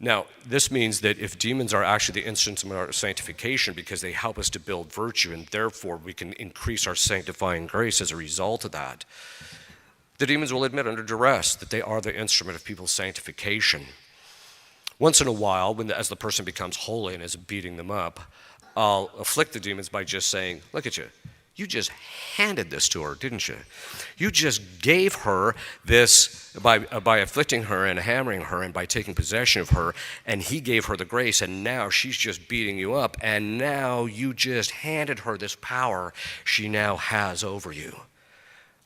Now, this means that if demons are actually the instruments of our sanctification because they help us to build virtue and therefore we can increase our sanctifying grace as a result of that, the demons will admit under duress that they are the instrument of people's sanctification. Once in a while, as the person becomes holy and is beating them up, I'll afflict the demons by just saying, look at you. You just handed this to her, didn't you? You just gave her this by afflicting her and hammering her and by taking possession of her, and he gave her the grace, and now she's just beating you up, and now you just handed her this power she now has over you.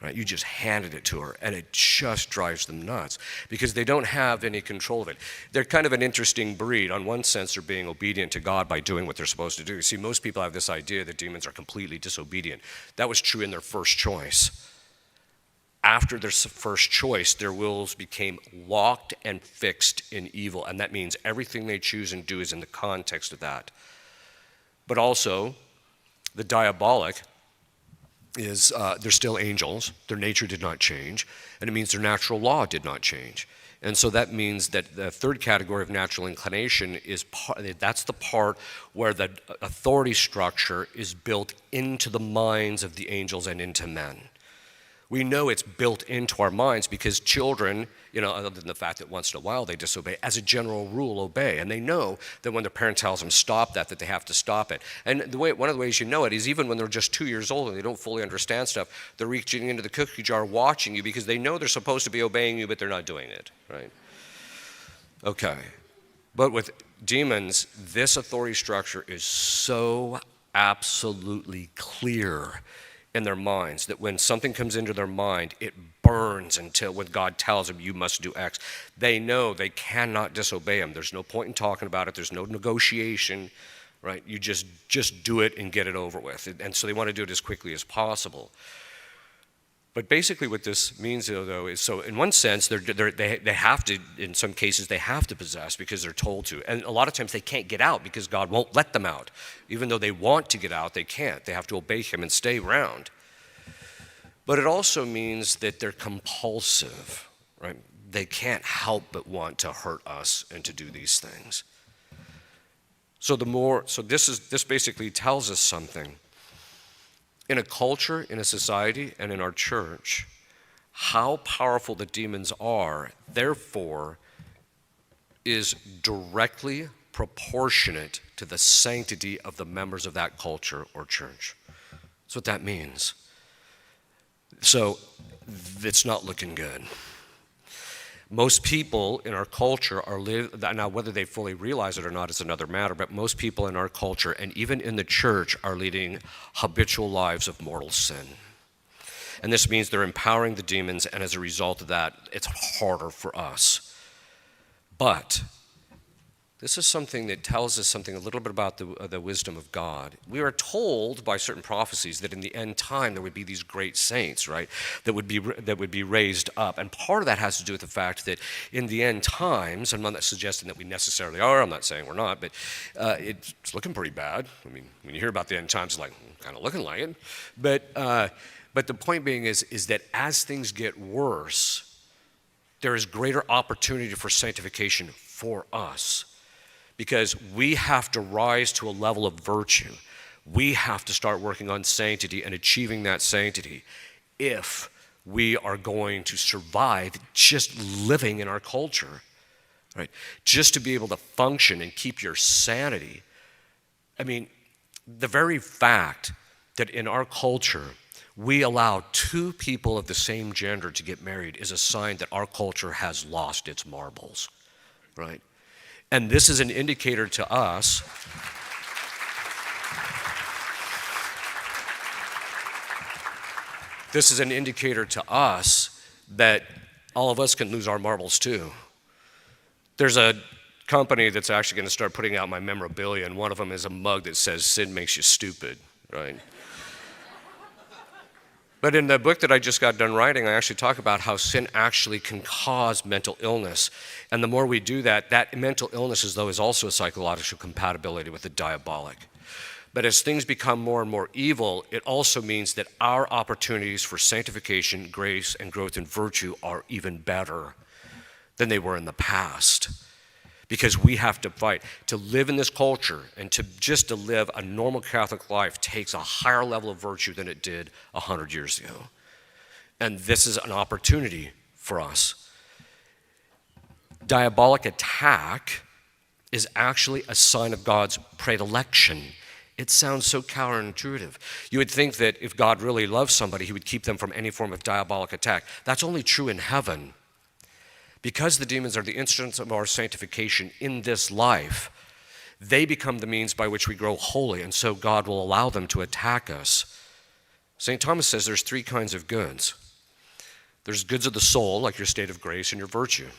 Right? You just handed it to her, and it just drives them nuts because they don't have any control of it. They're kind of an interesting breed. On one sense, they're being obedient to God by doing what they're supposed to do. See, most people have this idea that demons are completely disobedient. That was true in their first choice. After their first choice, their wills became locked and fixed in evil, and that means everything they choose and do is in the context of that. But also, the diabolic is they're still angels. Their nature did not change, and it means their natural law did not change. And so that means that the third category of natural inclination is that's the part where the authority structure is built into the minds of the angels and into men. We know it's built into our minds because children, other than the fact that once in a while they disobey, as a general rule obey. And they know that when their parent tells them stop that they have to stop it. And one of the ways you know it is even when they're just 2 years old and they don't fully understand stuff, they're reaching into the cookie jar watching you because they know they're supposed to be obeying you, but they're not doing it, right? Okay. But with demons, this authority structure is so absolutely clear in their minds that when something comes into their mind, it burns until when God tells them you must do X. They know they cannot disobey him. There's no point in talking about it. There's no negotiation, right? You just do it and get it over with. And so they want to do it as quickly as possible. But basically what this means, though, is so in one sense, they have to, in some cases, they have to possess because they're told to. And a lot of times they can't get out because God won't let them out. Even though they want to get out, they can't. They have to obey him and stay around. But it also means that they're compulsive, right? They can't help but want to hurt us and to do these things. So this basically tells us something. In a culture, in a society, and in our church, how powerful the demons are, therefore, is directly proportionate to the sanctity of the members of that culture or church. That's what that means. So, it's not looking good. Most people in our culture now whether they fully realize it or not is another matter, but most people in our culture and even in the church are leading habitual lives of mortal sin. And this means they're empowering the demons, and as a result of that, it's harder for us. But this is something that tells us something a little bit about the wisdom of God. We are told by certain prophecies that in the end time there would be these great saints, right, that would be raised up. And part of that has to do with the fact that in the end times, I'm not suggesting that we necessarily are, I'm not saying we're not, but it's looking pretty bad. I mean, when you hear about the end times, it's like, kind of looking like it. But the point being is that as things get worse, there is greater opportunity for sanctification for us. Because we have to rise to a level of virtue. We have to start working on sanctity and achieving that sanctity if we are going to survive just living in our culture, right? Just to be able to function and keep your sanity. I mean, the very fact that in our culture we allow two people of the same gender to get married is a sign that our culture has lost its marbles, right? And this is an indicator to us that all of us can lose our marbles too. There's a company that's actually going to start putting out my memorabilia, and one of them is a mug that says, "Sin makes you stupid," right? But in the book that I just got done writing, I actually talk about how sin actually can cause mental illness. And the more we do that, that mental illness is also a psychological compatibility with the diabolic. But as things become more and more evil, it also means that our opportunities for sanctification, grace, and growth in virtue are even better than they were in the past. because we have to fight. To live in this culture and to live a normal Catholic life takes a higher level of virtue than it did 100 years ago. And this is an opportunity for us. Diabolic attack is actually a sign of God's predilection. It sounds so counterintuitive. You would think that if God really loves somebody, he would keep them from any form of diabolic attack. That's only true in heaven. Because the demons are the instruments of our sanctification in this life, they become the means by which we grow holy, and so God will allow them to attack us. St. Thomas says there's 3 kinds of goods. There's goods of the soul, like your state of grace and your virtue.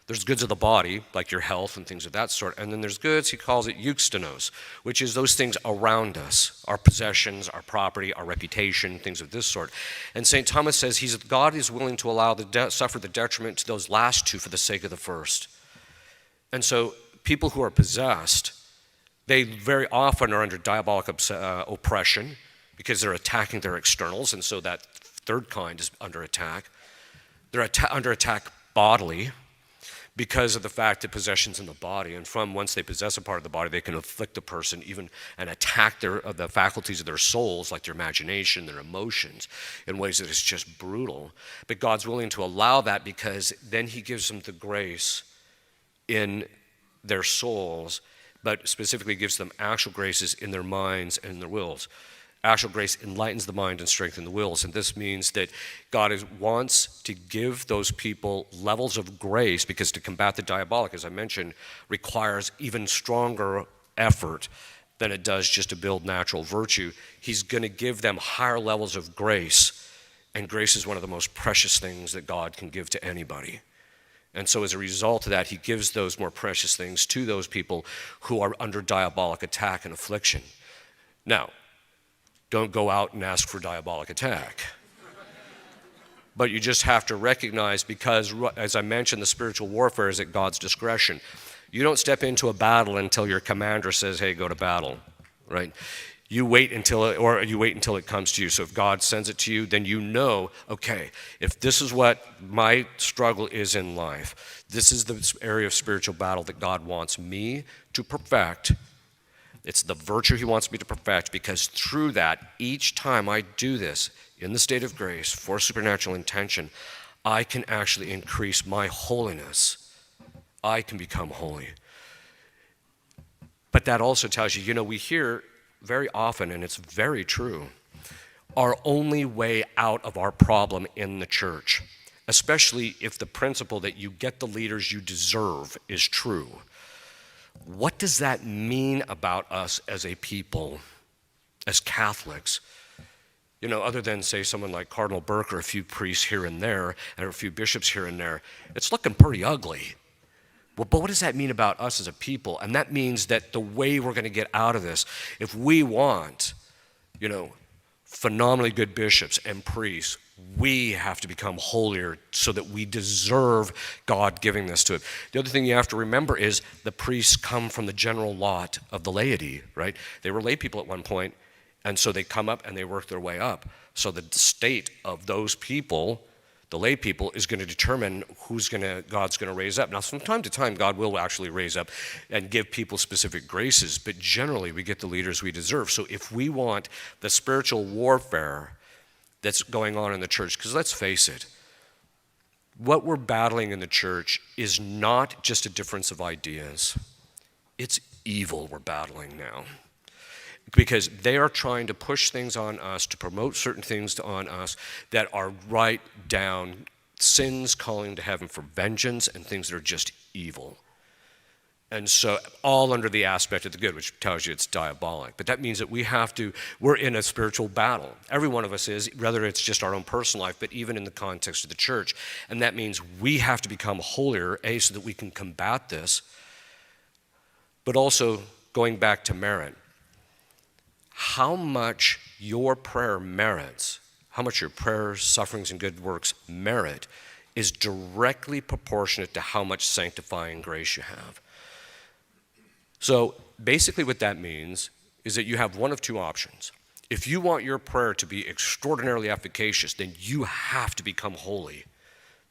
There's goods of the body, like your health and things of that sort. And then there's goods, he calls it euxtenos, which is those things around us, our possessions, our property, our reputation, things of this sort. And St. Thomas says God is willing to allow suffer the detriment to those last 2 for the sake of the first. And so people who are possessed, they very often are under diabolic oppression because they're attacking their externals, and so that 3rd kind is under attack. They're under attack bodily, because of the fact that possession's in the body, and from once they possess a part of the body, they can afflict the person even and attack the faculties of their souls, like their imagination, their emotions, in ways that is just brutal. But God's willing to allow that because then he gives them the grace in their souls, but specifically gives them actual graces in their minds and in their wills. Actual grace enlightens the mind and strengthens the wills. And this means that God wants to give those people levels of grace, because to combat the diabolic, as I mentioned, requires even stronger effort than it does just to build natural virtue. He's going to give them higher levels of grace, and grace is one of the most precious things that God can give to anybody. And so as a result of that, he gives those more precious things to those people who are under diabolic attack and affliction. Now, don't go out and ask for diabolic attack. But you just have to recognize, because, as I mentioned, the spiritual warfare is at God's discretion. You don't step into a battle until your commander says, hey, go to battle, right? You wait until it comes to you. So if God sends it to you, then you know, okay, if this is what my struggle is in life, this is the area of spiritual battle that God wants me to perfect. It's the virtue he wants me to perfect, because through that, each time I do this in the state of grace for supernatural intention, I can actually increase my holiness. I can become holy. But that also tells you, we hear very often, and it's very true, our only way out of our problem in the church, especially if the principle that you get the leaders you deserve is true. What does that mean about us as a people, as Catholics? Other than, say, someone like Cardinal Burke or a few priests here and there, and a few bishops here and there, it's looking pretty ugly. Well, but what does that mean about us as a people? And that means that the way we're going to get out of this, if we want, phenomenally good bishops and priests, we have to become holier so that we deserve God giving this to it. The other thing you have to remember is the priests come from the general lot of the laity, right? They were lay people at one point, and so they come up and they work their way up. So the state of those people, the lay people, is going to determine God's going to raise up. Now, from time to time, God will actually raise up and give people specific graces, but generally we get the leaders we deserve. So if we want the spiritual warfare that's going on in the church, because let's face it, what we're battling in the church is not just a difference of ideas. It's evil we're battling now. Because they are trying to push things on us, to promote certain things on us that are right down sins calling to heaven for vengeance and things that are just evil. And so all under the aspect of the good, which tells you it's diabolic. But that means that we're in a spiritual battle. Every one of us is, whether it's just our own personal life, but even in the context of the church. And that means we have to become holier, so that we can combat this. But also, going back to merit, how much your prayer merits, how much your prayers, sufferings, and good works merit is directly proportionate to how much sanctifying grace you have. So basically what that means is that you have one of 2 options. If you want your prayer to be extraordinarily efficacious, then you have to become holy.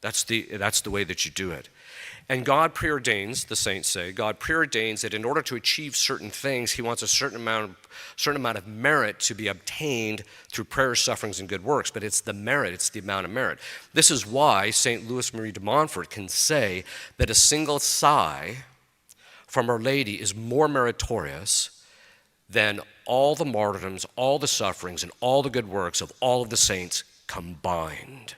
That's the way that you do it. And God preordains, the saints say, God preordains that in order to achieve certain things, he wants a certain amount of merit to be obtained through prayers, sufferings, and good works. But it's the merit, it's the amount of merit. This is why St. Louis Marie de Montfort can say that a single sigh from Our Lady is more meritorious than all the martyrdoms, all the sufferings, and all the good works of all of the saints combined.